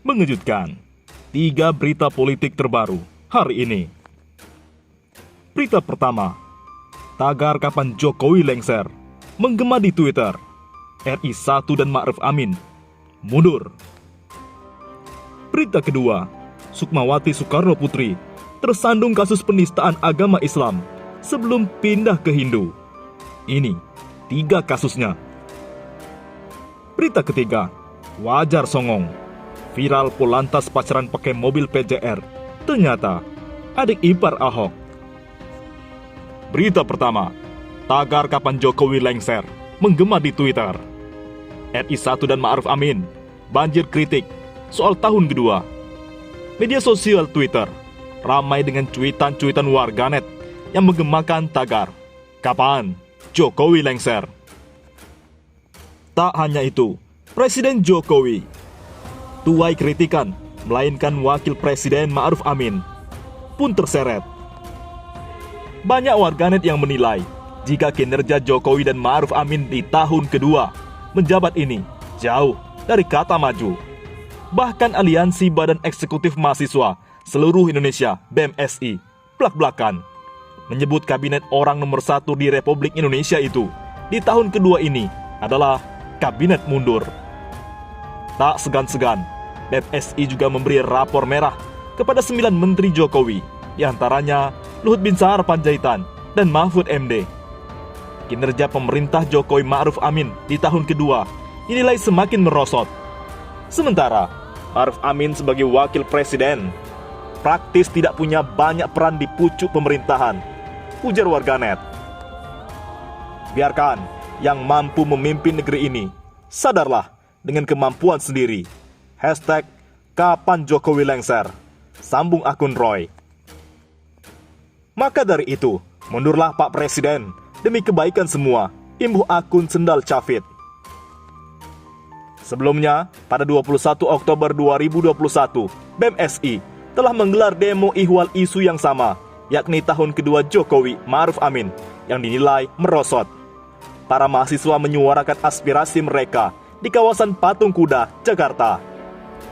Mengejutkan. 3 berita politik terbaru hari ini. Berita pertama. Tagar kapan Jokowi lengser. Menggema di Twitter. RI 1 dan Ma'ruf Amin mundur. Berita kedua. Sukmawati Soekarno Putri tersandung kasus penistaan agama Islam sebelum pindah ke Hindu. Ini 3 kasusnya. Berita ketiga. Wajar songong. Viral Polantas pacaran pakai mobil PJR. Ternyata adik ipar Ahok. Berita pertama. Tagar kapan Jokowi lengser menggema di Twitter. RI 1 dan Ma'ruf Amin banjir kritik soal tahun kedua. Media sosial Twitter ramai dengan cuitan-cuitan warganet yang menggemakan tagar kapan Jokowi lengser. Tak hanya itu, Presiden Jokowi tuai kritikan, melainkan Wakil Presiden Ma'ruf Amin pun terseret. Banyak warganet yang menilai jika kinerja Jokowi dan Ma'ruf Amin di tahun kedua menjabat ini jauh dari kata maju. Bahkan Aliansi Badan Eksekutif Mahasiswa Seluruh Indonesia (BEMSI) blak-blakan menyebut kabinet orang nomor 1 di Republik Indonesia itu di tahun kedua ini adalah kabinet mundur. Tak segan-segan, BEMSI juga memberi rapor merah kepada 9 menteri Jokowi, di antaranya Luhut Binsar Panjaitan dan Mahfud MD. Kinerja pemerintah Jokowi Ma'ruf Amin di tahun kedua dinilai semakin merosot. Sementara Ma'ruf Amin sebagai wakil presiden praktis tidak punya banyak peran di pucuk pemerintahan, ujar warganet. Biarkan yang mampu memimpin negeri ini sadarlah dengan kemampuan sendiri. Hashtag kapan Jokowi lengser, sambung akun Roy. Maka dari itu, mundurlah Pak Presiden demi kebaikan semua, imbuh akun Sendal Cafit. Sebelumnya, pada 21 Oktober 2021, BEMSI telah menggelar demo ihwal isu yang sama, yakni tahun kedua Jokowi Ma'ruf Amin yang dinilai merosot. Para mahasiswa menyuarakan aspirasi mereka di kawasan Patung Kuda, Jakarta.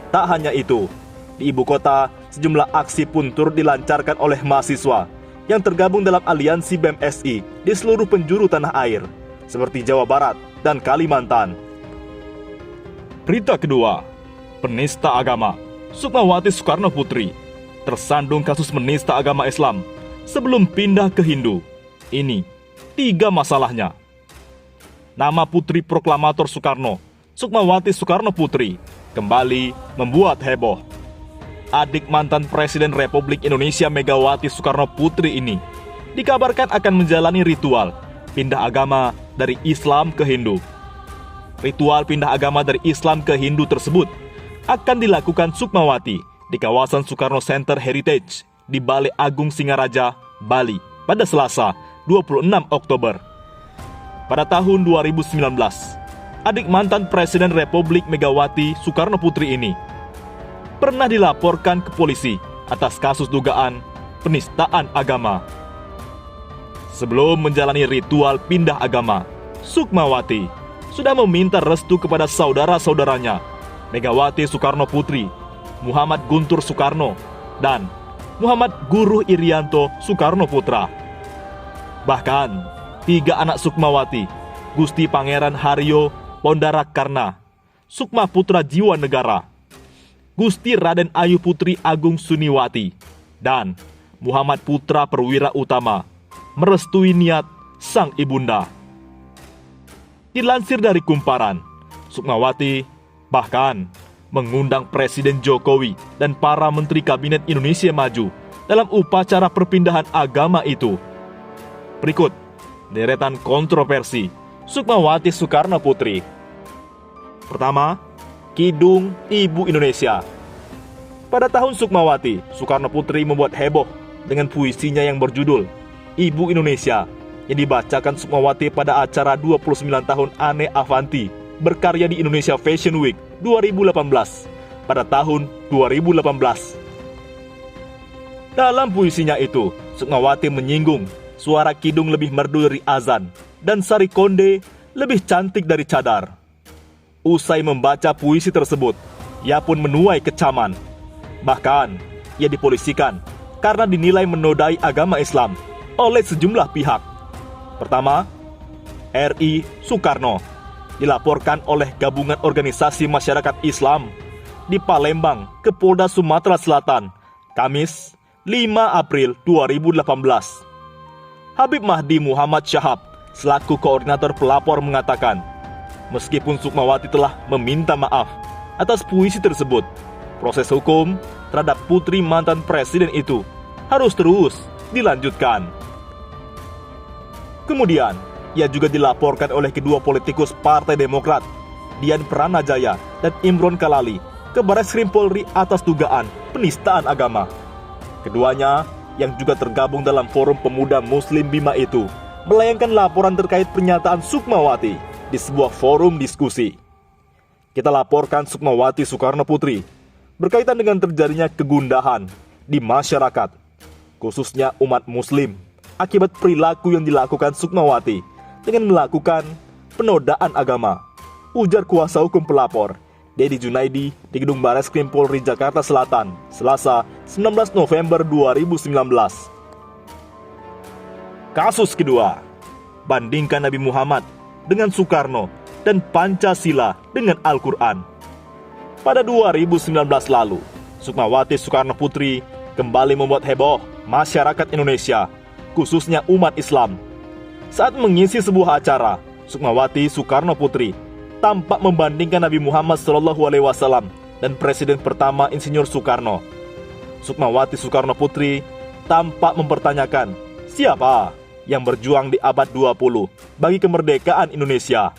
Tak hanya itu, di ibu kota, sejumlah aksi pun turut dilancarkan oleh mahasiswa yang tergabung dalam aliansi BEMSI di seluruh penjuru tanah air, seperti Jawa Barat dan Kalimantan. Berita kedua, penista agama Sukmawati Soekarno Putri tersandung kasus menista agama Islam sebelum pindah ke Hindu. Ini 3 masalahnya. Nama putri proklamator Soekarno, Sukmawati Soekarno Putri, kembali membuat heboh. Adik mantan Presiden Republik Indonesia Megawati Soekarno Putri ini dikabarkan akan menjalani ritual pindah agama dari Islam ke Hindu. Ritual pindah agama dari Islam ke Hindu tersebut akan dilakukan Sukmawati di kawasan Soekarno Center Heritage di Balai Agung Singaraja, Bali pada Selasa 26 Oktober. Pada tahun 2019, adik mantan Presiden Republik Megawati Soekarno Putri ini pernah dilaporkan ke polisi atas kasus dugaan penistaan agama. Sebelum menjalani ritual pindah agama, Sukmawati sudah meminta restu kepada saudara-saudaranya Megawati Soekarno Putri, Muhammad Guntur Soekarno, dan Muhammad Guruh Irianto Soekarno Putra. Bahkan 3 anak Sukmawati, Gusti Pangeran Haryo Pondarakarna, Sukma Putra Jiwa Negara, Gusti Raden Ayu Putri Agung Suniwati, dan Muhammad Putra Perwira Utama merestui niat sang ibunda. Dilansir dari Kumparan, Sukmawati bahkan mengundang Presiden Jokowi dan para Menteri Kabinet Indonesia Maju dalam upacara perpindahan agama itu. Berikut deretan kontroversi Sukmawati Soekarno Putri. Pertama, Kidung Ibu Indonesia. Pada tahun Sukmawati, Soekarno Putri membuat heboh dengan puisinya yang berjudul Ibu Indonesia yang dibacakan Sukmawati pada acara 29 tahun Ane Avanti berkarya di Indonesia Fashion Week 2018 pada tahun 2018. Dalam puisinya itu, Sukmawati menyinggung suara kidung lebih merdu dari azan dan sari konde lebih cantik dari cadar. Usai membaca puisi tersebut, Ia pun menuai kecaman. Bahkan, ia dipolisikan karena dinilai menodai agama Islam oleh sejumlah pihak. Pertama, R.I. Soekarno dilaporkan oleh Gabungan Organisasi Masyarakat Islam di Palembang ke Polda Sumatera Selatan, Kamis 5 April 2018. Habib Mahdi Muhammad Syahab selaku koordinator pelapor mengatakan, meskipun Sukmawati telah meminta maaf atas puisi tersebut, proses hukum terhadap putri mantan presiden itu harus terus dilanjutkan. Kemudian, ia juga dilaporkan oleh kedua politikus Partai Demokrat, Dian Pranajaya dan Imron Kalali, ke Barreskrim Polri atas dugaan penistaan agama. Keduanya, yang juga tergabung dalam Forum Pemuda Muslim Bima itu, melayangkan laporan terkait pernyataan Sukmawati di sebuah forum diskusi. Kita laporkan Sukmawati Soekarno Putri berkaitan dengan terjadinya kegundahan di masyarakat, khususnya umat Muslim, akibat perilaku yang dilakukan Sukmawati dengan melakukan penodaan agama, ujar kuasa hukum pelapor, Dedi Junaidi, di Gedung Barreskrim Polri Jakarta Selatan, Selasa 19 November 2019. Kasus kedua, bandingkan Nabi Muhammad dengan Soekarno dan Pancasila dengan Al-Quran. Pada 2019 lalu, Sukmawati Soekarno Putri kembali membuat heboh masyarakat Indonesia, khususnya umat Islam. Saat mengisi sebuah acara, Sukmawati Soekarno Putri tampak membandingkan Nabi Muhammad SAW dan Presiden pertama Insinyur Soekarno. Sukmawati Soekarno Putri tampak mempertanyakan siapa yang berjuang di abad 20 bagi kemerdekaan Indonesia.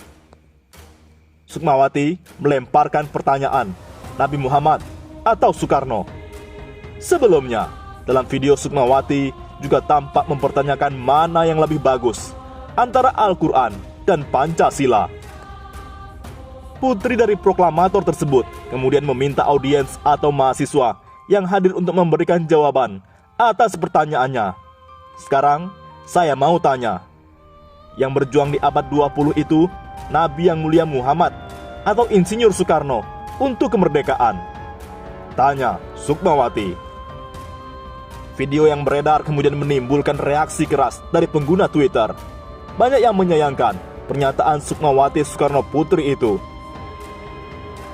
Sukmawati melemparkan pertanyaan, Nabi Muhammad atau Soekarno? Sebelumnya, dalam video Sukmawati juga tampak mempertanyakan mana yang lebih bagus antara Al-Quran dan Pancasila. Putri dari proklamator tersebut kemudian meminta audiens atau mahasiswa yang hadir untuk memberikan jawaban atas pertanyaannya. Sekarang, saya mau tanya, yang berjuang di abad 20 itu Nabi yang mulia Muhammad atau Insinyur Soekarno untuk kemerdekaan? Tanya Sukmawati. Video yang beredar kemudian menimbulkan reaksi keras dari pengguna Twitter. Banyak yang menyayangkan pernyataan Sukmawati Soekarno Putri itu.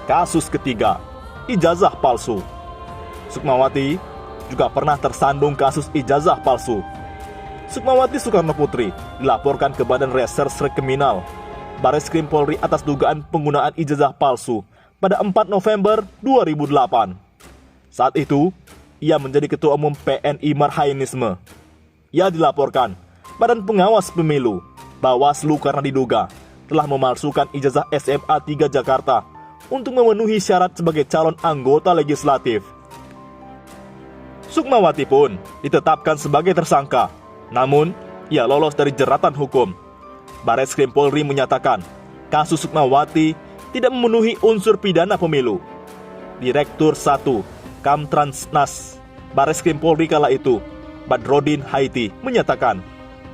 Kasus ketiga, ijazah palsu. Sukmawati juga pernah tersandung kasus ijazah palsu. Sukmawati Soekarno Putri dilaporkan ke Badan Reserse Kriminal Barreskrim Polri atas dugaan penggunaan ijazah palsu pada 4 November 2008. Saat itu, ia menjadi Ketua Umum PNI Marhainisme. Ia dilaporkan Badan Pengawas Pemilu Bawaslu karena diduga telah memalsukan ijazah SMA 3 Jakarta untuk memenuhi syarat sebagai calon anggota legislatif. Sukmawati pun ditetapkan sebagai tersangka, namun ia lolos dari jeratan hukum. Barreskrim Polri menyatakan kasus Sukmawati tidak memenuhi unsur pidana pemilu. Direktur 1 Kamtransnas Barreskrim Polri kala itu, Badrodin Haiti, menyatakan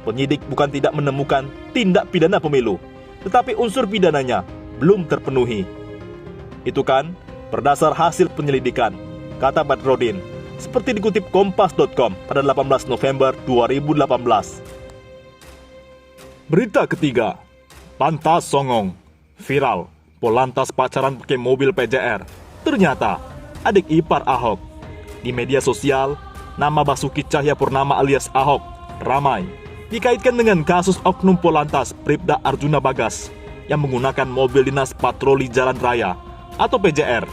penyidik bukan tidak menemukan tindak pidana pemilu, tetapi unsur pidananya belum terpenuhi. Itu kan berdasar hasil penyelidikan, kata Badrodin, seperti dikutip Kompas.com pada 18 November 2018. Berita ketiga, Pantas Songong, viral, Polantas pacaran pakai mobil PJR, ternyata adik ipar Ahok. Di media sosial, nama Basuki Cahayapurnama alias Ahok ramai dikaitkan dengan kasus oknum Polantas Bribda Arjuna Bagas yang menggunakan mobil dinas patroli jalan raya atau PJR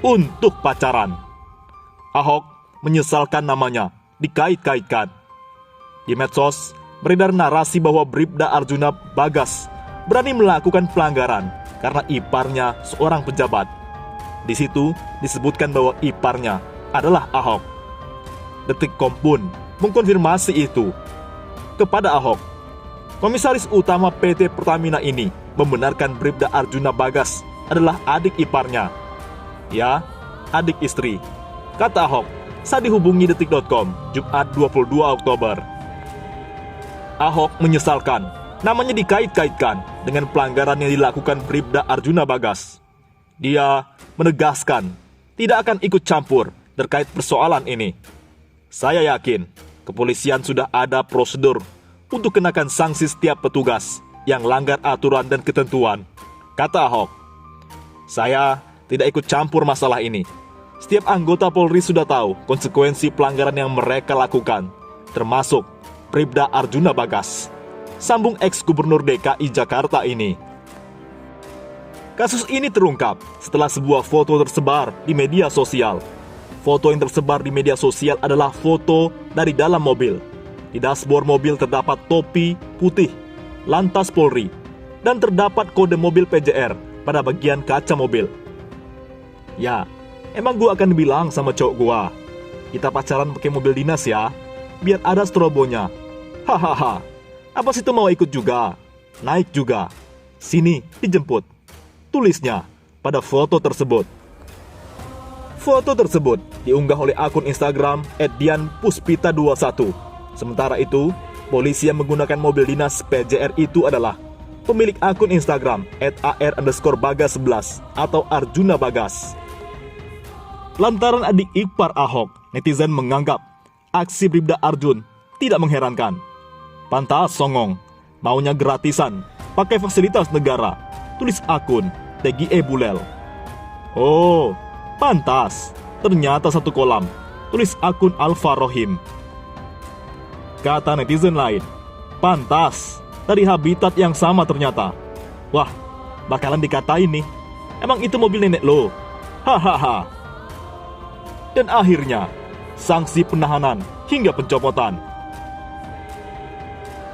untuk pacaran. Ahok menyesalkan namanya dikait-kaitkan. Di medsos beredar narasi bahwa Bribda Arjuna Bagas berani melakukan pelanggaran karena iparnya seorang pejabat. Di situ disebutkan bahwa iparnya adalah Ahok. Detikcom pun mengkonfirmasi itu. Kepada Ahok, Komisaris Utama PT Pertamina ini membenarkan Bribda Arjuna Bagas adalah adik iparnya. Ya, adik istri, kata Ahok saat dihubungi Detik.com Jumat 22 Oktober. Ahok menyesalkan namanya dikait-kaitkan dengan pelanggaran yang dilakukan Bribda Arjuna Bagas. Dia menegaskan tidak akan ikut campur terkait persoalan ini. Saya yakin kepolisian sudah ada prosedur untuk kenakan sanksi setiap petugas yang langgar aturan dan ketentuan, kata Ahok. Saya tidak ikut campur masalah ini. Setiap anggota Polri sudah tahu konsekuensi pelanggaran yang mereka lakukan, termasuk Bribda Arjuna Bagas, sambung ex-gubernur DKI Jakarta ini. Kasus ini terungkap setelah sebuah foto tersebar di media sosial. Foto yang tersebar di media sosial adalah foto dari dalam mobil. Di dashboard mobil terdapat topi putih Lantas Polri dan terdapat kode mobil PJR pada bagian kaca mobil. Ya, emang gua akan bilang sama cowok gua, kita pacaran pakai mobil dinas ya, biar ada strobonya. Hahaha, apa situ mau ikut juga? Naik juga. Sini, dijemput. Tulisnya pada foto tersebut. Foto tersebut diunggah oleh akun Instagram @dianpuspita21. Sementara itu, polisi yang menggunakan mobil dinas PJR itu adalah pemilik akun Instagram @ar_bagas11 atau Arjuna Bagas. Lantaran adik ipar Ahok, netizen menganggap aksi Bribda Arjun tidak mengherankan. Pantas songong, maunya gratisan, pakai fasilitas negara, tulis akun TGE Bulel. Oh, pantas, ternyata satu kolam, tulis akun Alfa Rohim. Kata netizen lain, pantas, dari habitat yang sama ternyata. Wah, bakalan dikatain nih, emang itu mobil nenek lo? Hahaha. Dan akhirnya, sanksi penahanan hingga pencopotan